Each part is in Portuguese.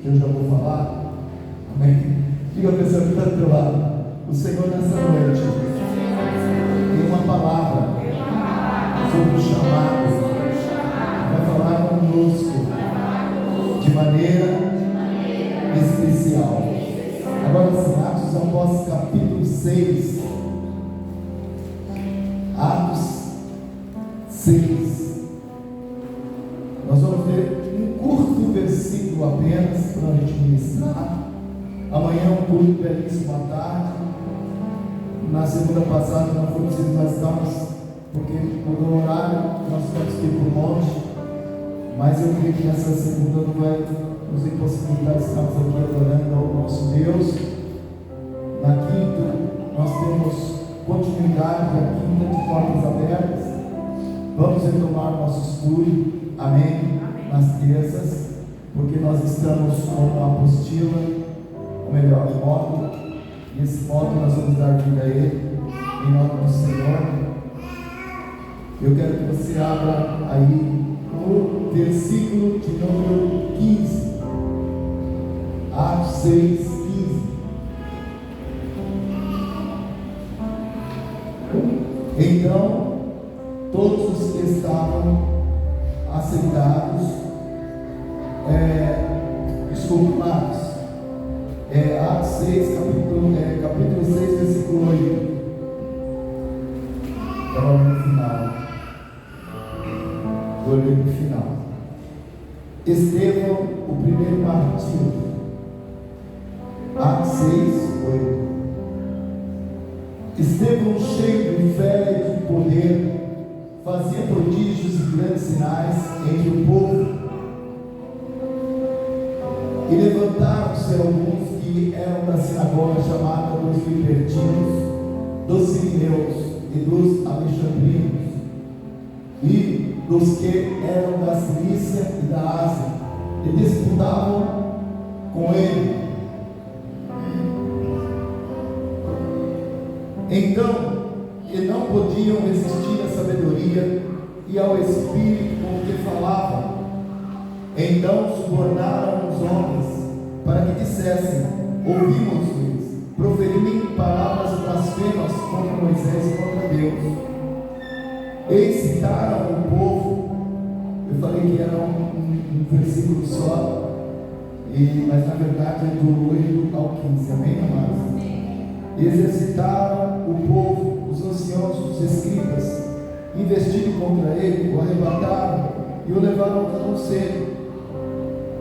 que eu já vou falar. Amém? Diga a pessoa que está do teu lado: o Senhor nessa noite tem uma palavra sobre o chamado, vai falar conosco de maneira especial. Agora sim, Atos dos Apóstolos capítulo 6. Atos 6. Nós vamos ver um curto versículo apenas para a gente ministrar. Amanhã é um culto belíssimo à tarde. Na segunda passada nós estávamos, porque mudou o horário, nós tivemos que ir para o monte. Mas eu creio que nessa segunda não vai nos impossibilitar de estarmos aqui adorando ao nosso Deus. Na quinta nós temos continuidade, a quinta de portas abertas. Vamos retomar nosso estudo, amém? Nas terças, porque nós estamos com uma apostila, ou melhor, módulo. Nesse módulo nós vamos dar vida a ele, em nome do Senhor. Eu quero que você abra aí no versículo de número 15, Atos 6, 15. Então, todos os que estavam assentados, desculpados, Atos 6, capítulo 6, versículo 8. Estava no final. Vou ler no final. Estevão, o primeiro martírio. Atos 6, 8. Estevão, cheio de fé e de poder, fazia prodígios e grandes sinais entre o povo. E levantaram-se alguns que eram da sinagoga chamada dos libertinos, dos sirineus e dos alexandrinos, e dos que eram da Cilícia e da Ásia, e disputavam com ele. Então, que não podiam resistir à sabedoria e ao Espírito com que falavam. Então subornaram os homens para que dissessem: ouvimos-lhes proferirem palavras blasfemas contra Moisés e contra Deus. E excitaram o povo. Eu falei que era um versículo só, mas na verdade é do 8 ao 15, amém, amados? Exercitaram o povo, os anciãos, os escribas, investiram contra ele, o arrebataram e o levaram ao conselho,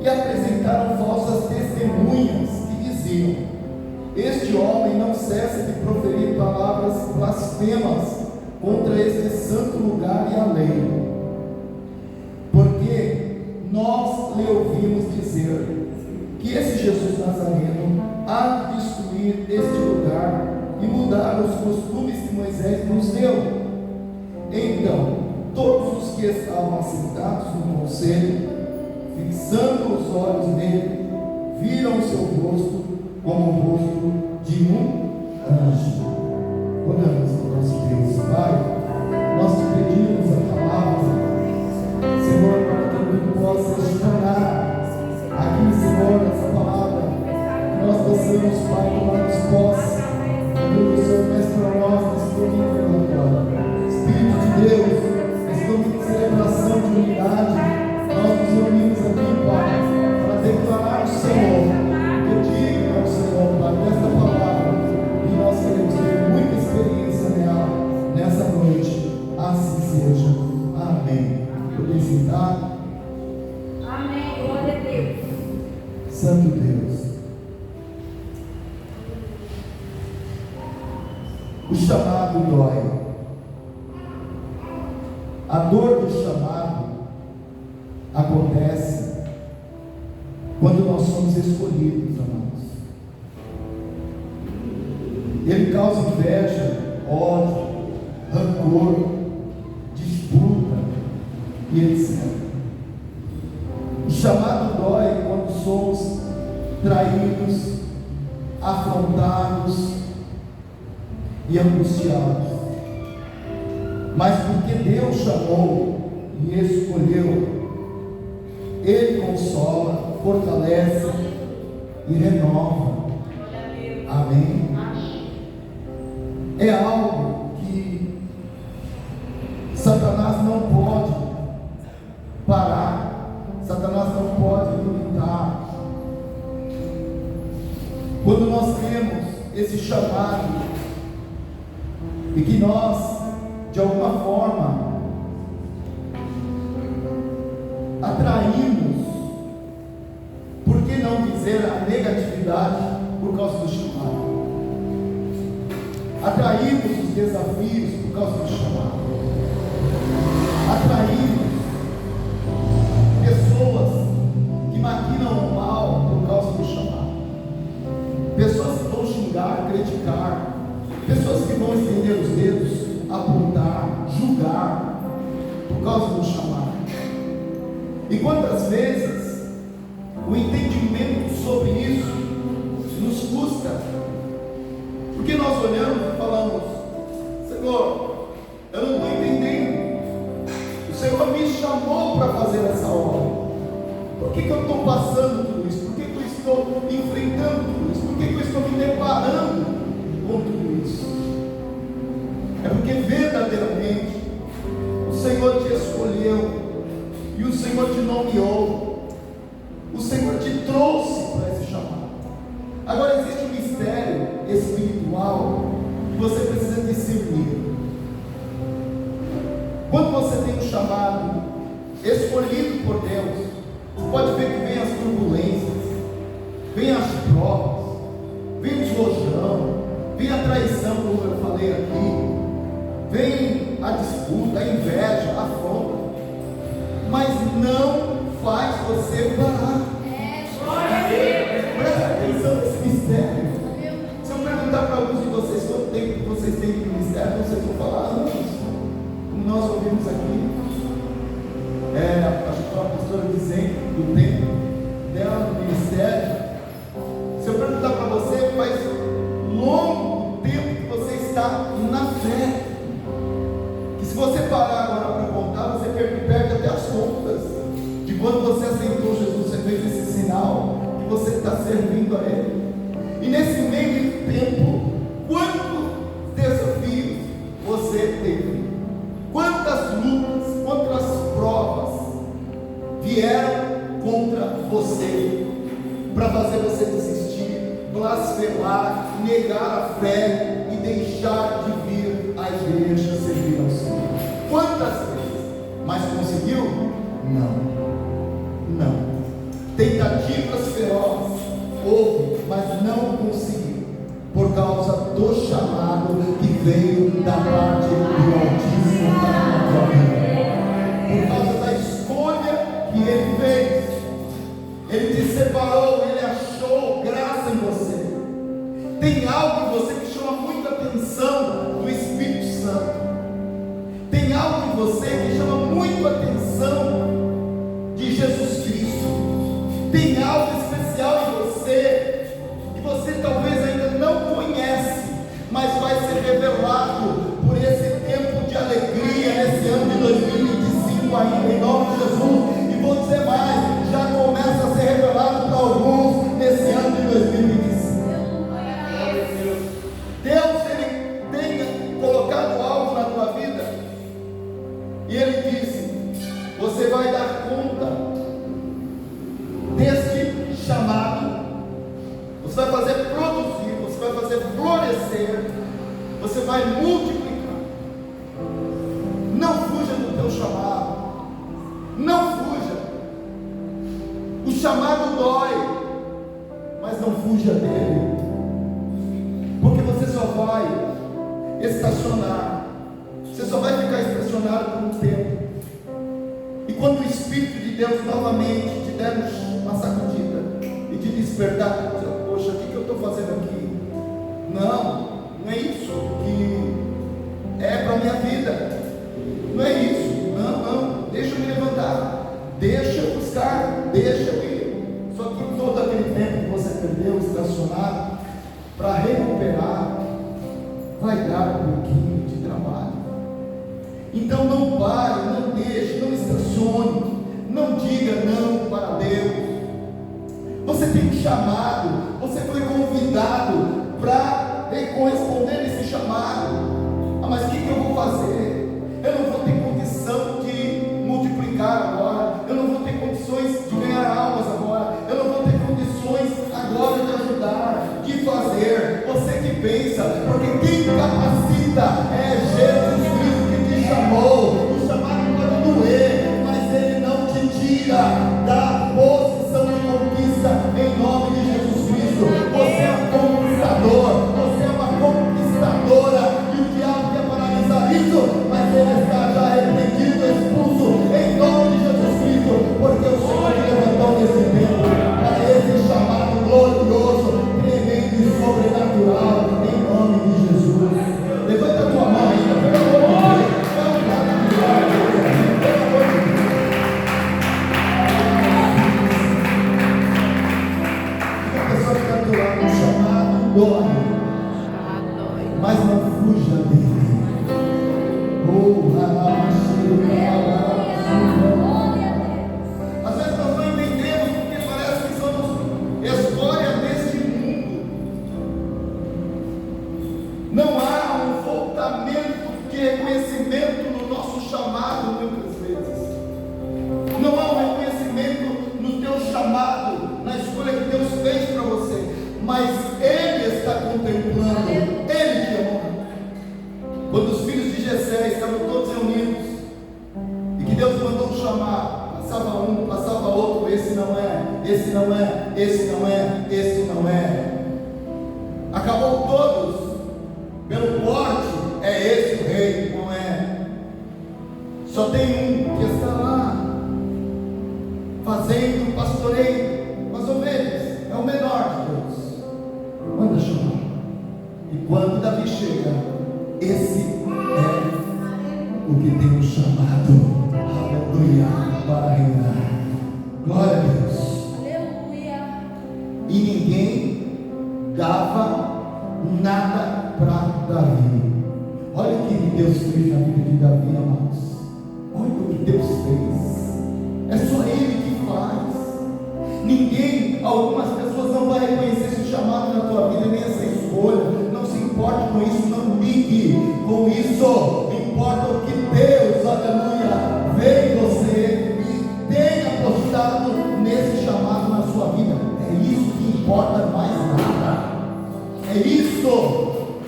e apresentaram falsas testemunhas que diziam: este homem não cessa de proferir palavras blasfemas contra este santo lugar e a lei, porque nós lhe ouvimos dizer que esse Jesus Nazareno há de destruir este lugar e mudar os costumes que Moisés nos deu. Então, todos os que estavam assentados no conselho, fixando os olhos nele, viram o seu rosto como o rosto de um anjo. Oramos ao nosso Deus. Pai, nós te pedimos a palavra, Senhor, para que tu possas tornar aqui, Senhor, essa palavra, que nós possamos, Pai, tomarmos posse do que o Senhor fez para nós nesse domingo agora. Espírito de Deus, nesse domingo de celebração de unidade, nós nos reunimos aqui, Pai, para declarar o Senhor, que digno é o Senhor, Pai, desta palavra, e nós queremos ter muita experiência nela, nessa noite. Assim seja. Amém. Poder sentar. Amém. Glória a Deus. Santo Deus. O chamado dói. A dor do chamado acontece quando nós somos escolhidos, amados. Ele causa inveja, ódio, rancor, disputa e etc. O chamado dói quando somos traídos, afrontados e angustiados. Mas porque Deus chamou e escolheu, Ele consola, fortalece e renova. Amém? É algo que Satanás não pode parar, Satanás não pode limitar. Quando nós temos esse chamado e que nós, de alguma forma, atraímos, por que não dizer a negatividade por causa do chamado? Atraímos os desafios por causa do chamado. Atraímos pessoas que maquinam o mal por causa do chamado. Pessoas que vão xingar, criticar, pessoas que vão estender os dedos, apontar, julgar por causa do chamado. E quantas vezes o entendimento sobre isso nos custa? Porque nós olhamos e falamos: Senhor, eu não estou entendendo. O Senhor me chamou para fazer essa obra. Por que eu estou passando tudo isso? Por que eu estou enfrentando tudo isso? Por que eu estou me deparando com tudo isso? É porque verdadeiramente o Senhor te escolheu e o Senhor te nomeou. O Senhor te trouxe para esse chamado. Agora existe um mistério espiritual que você precisa discernir. Quando você tem um chamado escolhido por Deus, você pode ver que vem as turbulências, vem as provas, vem o deslojão, vem a traição, como eu falei aqui, vem a disputa, a inveja, a afronta, mas não faz você parar. Presta atenção nesse mistério. Se eu perguntar para alguns de vocês quanto tempo que vocês têm de ministério, vocês vão falar anos, como nós ouvimos aqui. Acho que a pastora dizendo do tempo dela no ministério. Se eu perguntar para você, faz longo tempo que você está na fé, que se você parar agora para contar, você perde até as contas de quando você aceitou Jesus, você fez esse sinal que você está servindo a Ele. E nesse meio tempo, quantos desafios você teve? Quantas lutas, quantas provas vieram contra você para fazer você desistir, blasfemar, negar a fé e deixar de vir à igreja servir ao Senhor? Quantas vezes? Mas conseguiu? Não. Tentativas ferozes houve, mas não conseguiu, por causa do chamado que veio da parte do Altíssimo para a tua vida, por causa da escolha que Ele fez. Ele te separou, Ele achou graça em você. Tem algo em você que chama muita atenção do Espírito Santo. Tem algo em você que chama muito a atenção de Jesus Cristo. Tem algo especial em você que você talvez ainda não conhece, mas vai ser revelado por esse tempo de alegria nesse ano de 2025 ainda, em nome de Jesus. E vou dizer mais, já começa a ser revelado para alguns nesse ano de 2025. Deus, Ele tem colocado algo na tua vida e Ele disse: você vai dar conta deste chamado, você vai fazer produzir, você vai fazer florescer, você vai multiplicar. Não fuja do teu chamado, não fuja. O chamado dói, mas não fuja dele, porque você só vai estacionar, você só vai ficar estacionado por um tempo. E quando o Espírito de Deus novamente te der uma sacudida e te despertar, poxa, o que eu estou fazendo aqui? Não é isso que é para a minha vida, não é isso, não, deixa eu me levantar, deixa eu buscar, deixa eu ir. Só que todo aquele tempo que você perdeu estacionado, para recuperar, vai dar um pouquinho de trabalho. Então não pare, não deixe, não estacione, não diga não para Deus. Você tem chamado, você foi convidado para corresponder esse chamado. Mas o que eu vou fazer? Eu não vou ter condição de multiplicar agora, eu não vou ter condições de ganhar almas agora, eu não vou ter condições agora de ajudar, de fazer. Você que pensa, porque quem capacita é Jesus Cristo que te chamou. O chamado pode doer, mas ele não te tira da posição de conquista em nome de Jesus Cristo. Você é um conquistador, você é uma conquistadora, e o diabo quer paralisar isso, mas ele está já repreendido, expulso em nome de Jesus Cristo, porque o Senhor te levantou nesse tempo para esse chamado glorioso, tremendo e sobrenatural, em nome de Jesus. Levanta a tua mão ainda, pelo amor de Deus. A pessoa que está do lado, o chamado dói, mas não fuja dele. Às vezes nós não entendemos porque parece que somos escória deste mundo. Não há um voltamento de reconhecimento no nosso chamado muitas vezes. Não há um reconhecimento no teu chamado, na escolha que Deus fez para você. Mas Ele está contemplando, Ele te honra. Quando os filhos de Jessé estavam todos reunidos, e que Deus mandou chamar, passava um, passava outro, esse não é, esse não é, esse não é, esse não é. Acabou todos, pelo porte, é esse o rei, não é. Só tem um que está lá, fazendo pastoreio com as ovelhas, é o menor de todos. Manda chamar. E quando Davi chega, esse é o que tem um chamado, aleluia, para reinar. Glória a Deus. Aleluia. E ninguém dava nada para Davi. Olha o que Deus fez na vida de Davi, amados. Olha o que Deus fez. É só Ele que faz. Ninguém, algumas pessoas não vão reconhecer esse chamado na tua vida, nem essa escolha. Não se importe com isso, não ligue com isso. Importa o que Deus, aleluia, vê em você e tem apostado nesse chamado na sua vida. É isso que importa, mais nada. É isso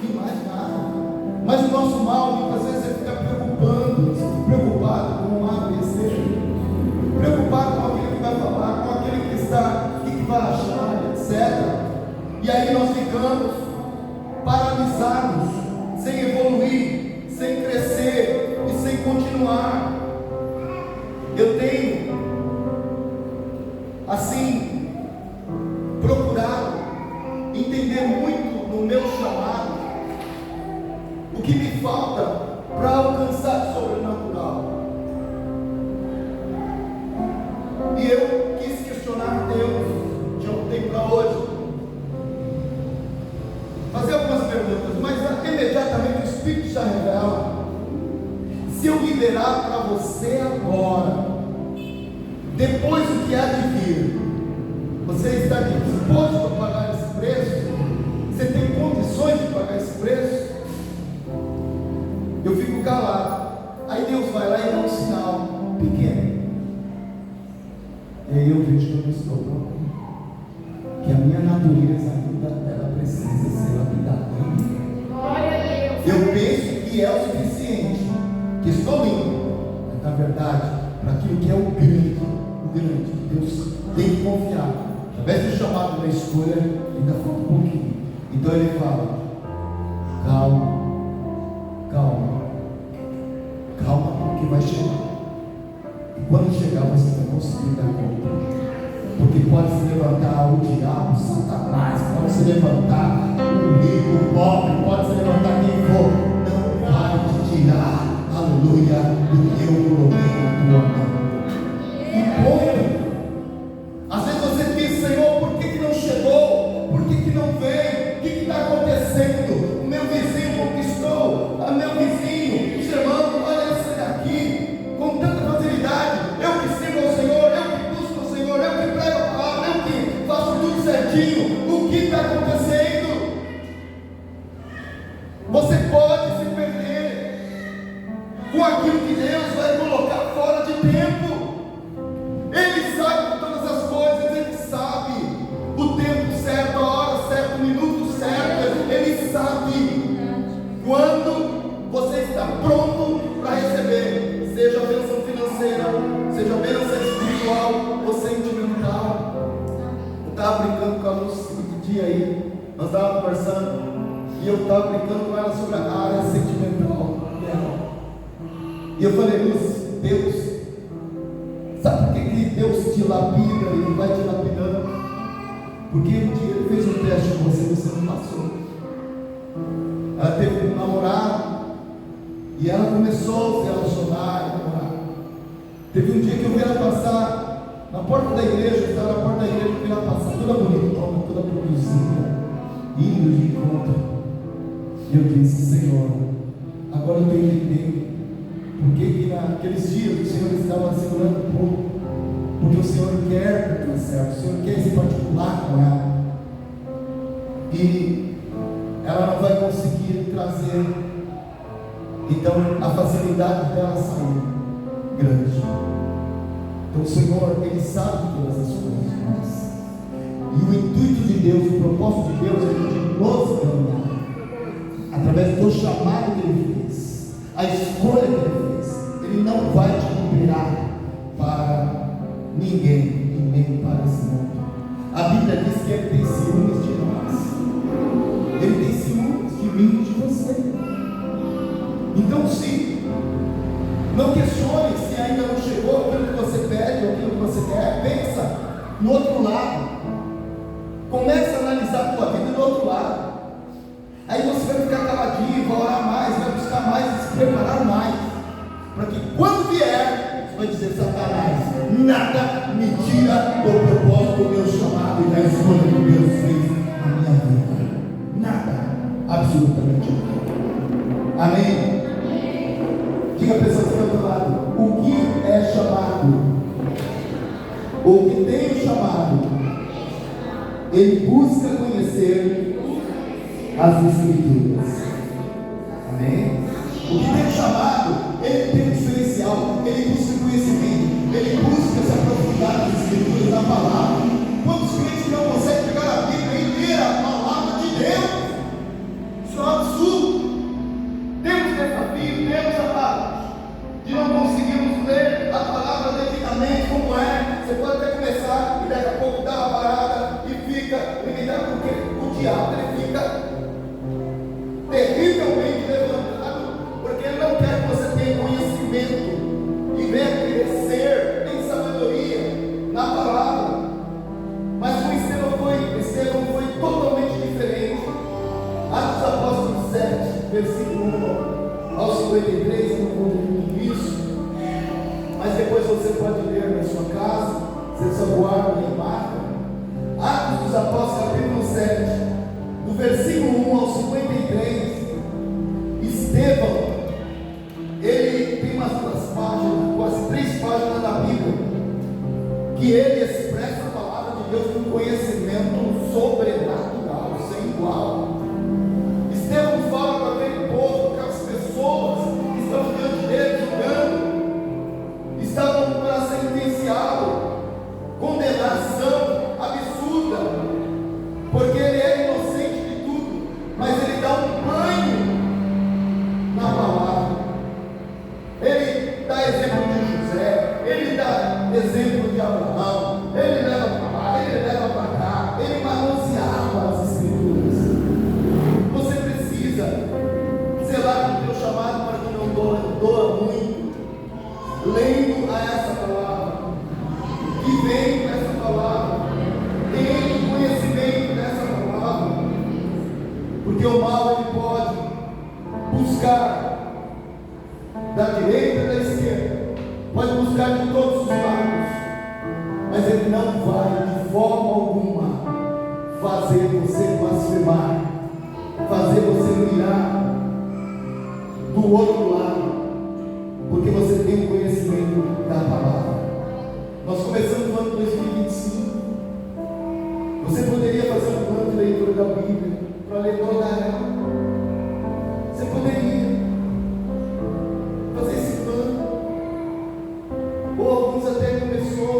e mais nada. Mas o nosso mal muitas vezes é ficar preocupado com o ABC, preocupado com aquele que vai falar, com aquele que está, o que vai achar, etc. E aí nós ficamos paralisados, sem evoluir, sem crescer e sem continuar. Eu tenho, assim, procurado entender muito no meu chamado o que me falta para alcançar o sobrenatural. E eu quis questionar Deus de ontem para hoje, fazer algumas perguntas, mas imediatamente o Espírito já revela. Se eu liberar para você agora, depois do que há de vir, você está disposto a pagar esse preço? Você tem condições de pagar esse preço? Eu fico calado. Aí Deus vai lá e dá um sinal pequeno. E aí eu vejo que eu não estou pronto, que a minha natureza ainda ela precisa ser lapidada. Eu penso que é o suficiente, que estou indo, mas na verdade, para aquilo que é o grande que Deus tem que confiar. Através do chamado da escolha, ainda falta um pouquinho. Então ele fala: calma, porque vai chegar. E quando chegar, você vai conseguir dar conta. Porque pode se levantar o diabo, Satanás, pode se levantar o rico, o pobre, pode se levantar quem for, não vai te tirar, aleluia, do que eu coloquei na tua mão. E ponto. Às vezes você pensa: Senhor, por que não chegou? Por que não veio? O que está acontecendo? O meu vizinho conquistou, o meu vizinho, chamando, olha esse daqui, com tanta facilidade. Eu que sigo ao Senhor, eu que busco ao Senhor, eu que prego a palavra, eu que faço tudo certo. certinho o que está acontecendo. Você pode se perder com aquilo que Deus vai colocar fora de tempo. Ele sabe de todas as coisas, Ele sabe o tempo certo, a hora certa, o minuto certo. Ele sabe quando você está pronto para receber, seja a bênção financeira, seja a bênção espiritual ou sentimental. Eu estava brincando com a Luz esse dia aí, nós estávamos conversando, e eu estava brincando com ela sobre a área sentimental dela. E eu falei, Luz, Deus, sabe por que Deus te lapida e vai te lapidando? Porque um dia Ele fez um teste com você e você não passou. Ela teve um namorado e ela começou a se relacionar e namorar. Teve um dia que eu vi ela passar na porta da igreja, eu estava na porta da igreja, eu vi ela passar toda bonitona, toda produzida, indo de encontro. E eu disse, Senhor, agora eu tenho que entender por que naqueles dias o Senhor estava segurando um pouco. Porque o Senhor quer que tudo certo, o Senhor quer se particular com ela. E ela não vai conseguir trazer. Então a facilidade dela saiu grande. Então o Senhor, Ele sabe de todas as coisas. E o intuito de Deus, o propósito de Deus é de nos caminhar. Através do chamado que Ele fez, a escolha que Ele fez. Ele não vai te liberar para ninguém e nem para esse mundo. A Bíblia diz que Ele tem ciúmes de nós. Ele tem ciúmes de mim e de você. Então sim, não questione se ainda não chegou aquilo que você pede ou aquilo que você quer. Pensa no outro lado. Comece a analisar a tua vida do outro lado. Aí você vai ficar caladinho, vai orar mais, vai buscar mais e se preparar mais, para que quando vier, você vai dizer, Satanás, nada me tira do propósito do meu chamado e da escolha que Deus fez na minha vida. Nada, absolutamente nada. Amém? Diga a pessoa que está do lado, o que é chamado? O que tem o chamado, ele busca conhecer as Escrituras. Amém? O que tem chamado, ele tem um diferencial, ele busca conhecimento, ele busca se aprofundar nas Escrituras, na palavra. Quantos crentes não conseguem pegar a Bíblia e ler a palavra de Deus? Isso é um absurdo. Temos desafio, temos a de não conseguirmos ler a palavra devidamente como é. Você pode até começar e daqui a pouco dá uma parada e fica limitado, porque o diabo ele fica terrivelmente levantado, porque ele não quer que você tenha conhecimento e venha crescer em sabedoria na palavra. Mas com Estevão foi totalmente diferente. Atos dos Apóstolos 7, versículo 1 ao 53, eu não vou ler tudo isso, mas depois você pode ler na sua casa, você só guarda e marca. Atos dos Apóstolos, capítulo 7, do versículo 1 ao 53, Estevão, ele tem umas duas páginas, quase 3 páginas da Bíblia, que ele expressa a palavra de Deus com conhecimento sobrenatural, sem igual. Estevão fala para aquele povo, aquelas pessoas que estão diante dele, julgando, estavam para sentenciá-lo, condenação absurda, porque ele é inocente de tudo, mas ele dá um banho na palavra. Ele dá exemplo de José, ele dá exemplo de Abraão, ele leva para lá, ele leva para cá, ele manuseava as Escrituras. Você precisa zelar o teu chamado para que não doa muito, lendo a essa palavra, que vem com essa palavra, tendo conhecimento dessa palavra, porque o mal ele pode buscar da direita e da esquerda, pode buscar de todos os lados, mas ele não vai de forma alguma fazer você blasfemar, fazer você virar do outro lado, porque você tem o conhecimento da palavra. Nós começamos no ano 2025, Você poderia fazer um plano de leitura da Bíblia para ler toda ela. Você poderia fazer esse plano. Ou alguns até começou,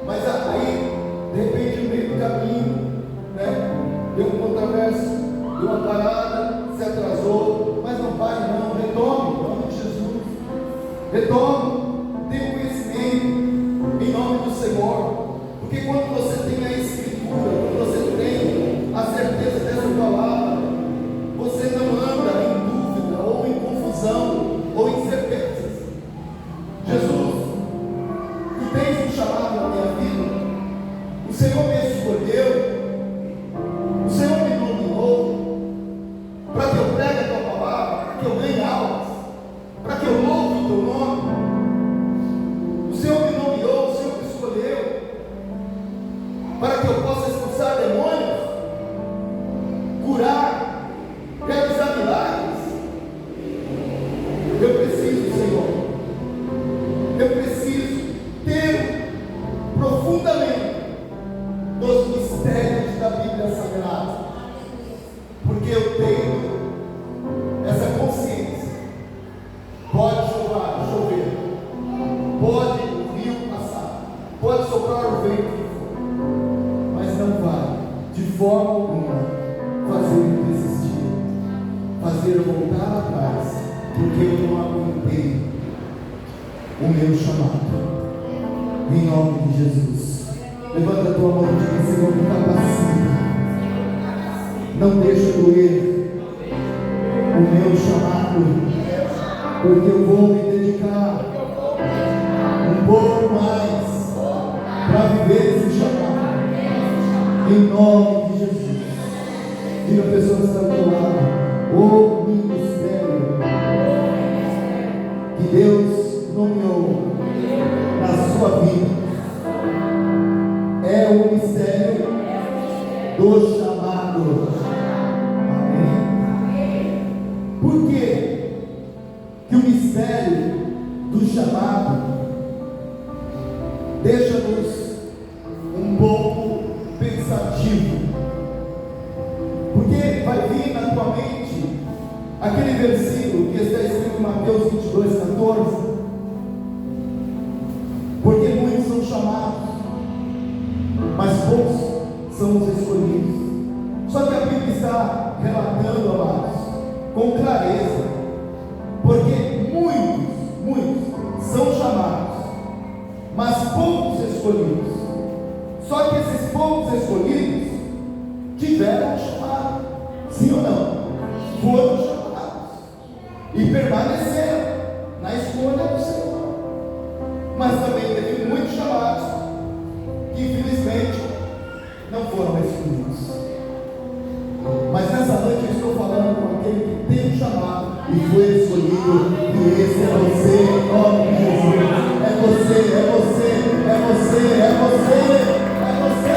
mas aí, de repente, no meio do caminho, né, deu um contraverso, deu uma parada, se atrasou, mas não pare não, retome, em nome de Jesus. Retome, tenha conhecimento, em nome do Senhor. Porque quando você tem a Escritura, quando você tem a certeza dessa palavra, você não anda em dúvida, ou em confusão, ou em incertezas. Jesus, tu tens um chamado na minha vida, o Senhor me escolheu, o Senhor me nomeou, para que eu pregue a tua palavra, para que eu ganhe almas, para que eu louve o teu nome. O Senhor me nomeou, o Senhor me escolheu, para que eu possa expulsar demônios, curar, realizar milagres. Eu preciso, Senhor, eu preciso ter profundamente dos mistérios da Bíblia Sagrada, porque eu tenho essa consciência. Pode chover, pode o rio passar, pode soprar o vento que for, mas não vai de forma alguma fazer eu desistir, fazer eu voltar atrás, porque eu não aguentei o meu chamado. Em nome de Jesus, levanta a tua mão e diga: Senhor, me capacita, não deixa doer o meu chamado, porque eu vou me dedicar um pouco mais para viver esse chamado, em nome de Jesus. Diga a pessoa que está do teu lado: o ministério que Deus nomeou na sua vida é o mistério do chamado. Amém? Por quê que o mistério do chamado deixa-nos um pouco pensativo? Porque vai vir na tua mente aquele versículo que está escrito em Mateus 22:14. Porque muitos são chamados, mas poucos são os escolhidos. Só que a Bíblia está relatando, amados, com clareza, porque muitos são chamados, mas poucos escolhidos. Só que esses poucos escolhidos tiveram chamado, sim ou não? Foram chamados e permaneceram na escolha do Senhor. Mas também teve muitos chamados que infelizmente não foram escolhidos. Mas nessa noite eu estou falando com aquele que tem um chamado e foi escolhido, e esse é você, em nome de Jesus. É você, é você, é você, é você, é você.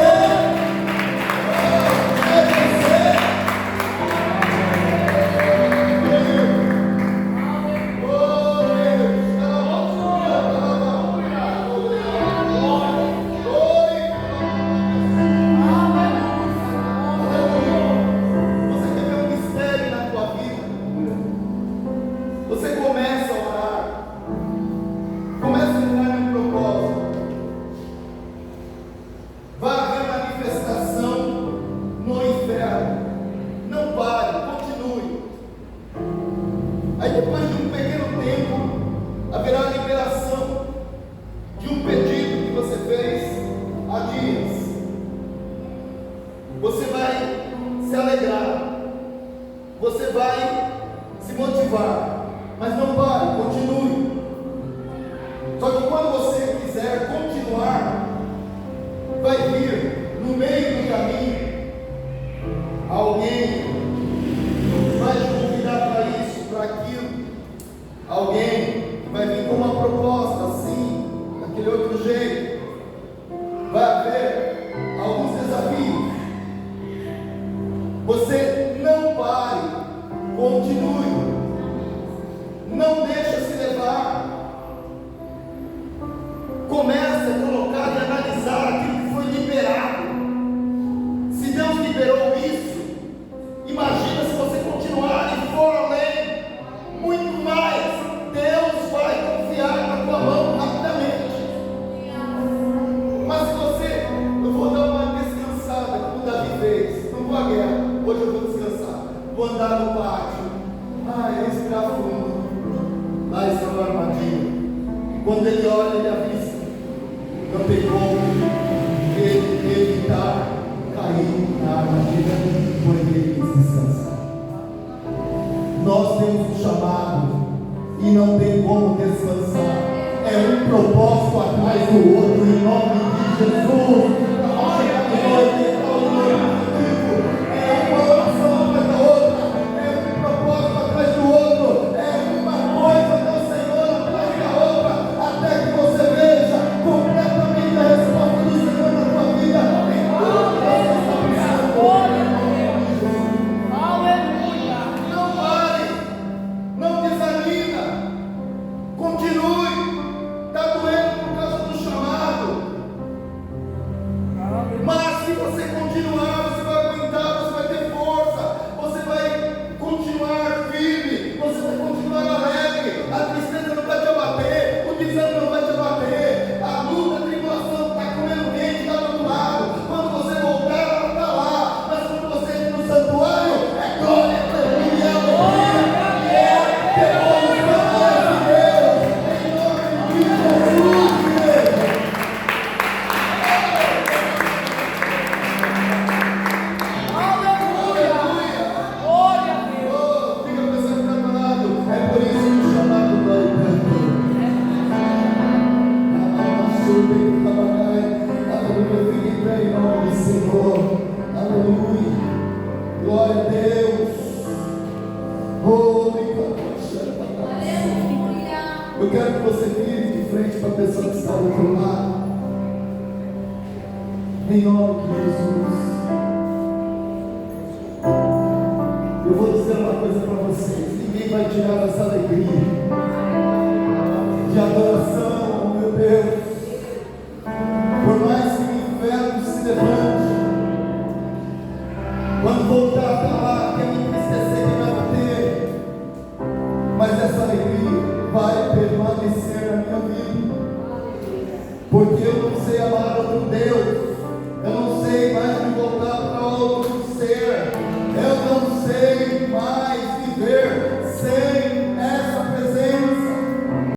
Comece a colocar e analisar aquilo que foi liberado. Nós temos um chamado e não tem como descansar. É um propósito atrás do outro, em nome de Jesus. Nós chegamos hoje ao objetivo. É uma oração atrás da outra, é um propósito atrás do outro, é uma coisa do Senhor atrás da outra, até que você veja completamente a resposta do Senhor na tua vida, em tudo que você está precisando. Aleluia. Não pare, não desanima, continue. Está doendo por causa do chamado, mas se você continuar, você vai aguentar, você vai ter força, você vai continuar firme, você vai continuar alegre. A tristeza não vai te abater, o desânimo não vai te abater, a luta, a tribulação está comendo quente, está do outro lado. Quando você voltar, ela está lá, mas quando você entra no santuário, é glória, aleluia, aleluia, depois da glória de Deus, em nome de Jesus, igreja. Glória a Deus. Oh, fica pensando que está parado. É por isso que o chamado dói tanto. Aleluia, fique em pé em nome do Senhor. Aleluia. Glória a Deus. Oh, Aleluia. eu quero que você vire de frente para a pessoa que está do outro lado. Em nome de Jesus. Eu vou dizer uma coisa para vocês: ninguém vai tirar essa alegria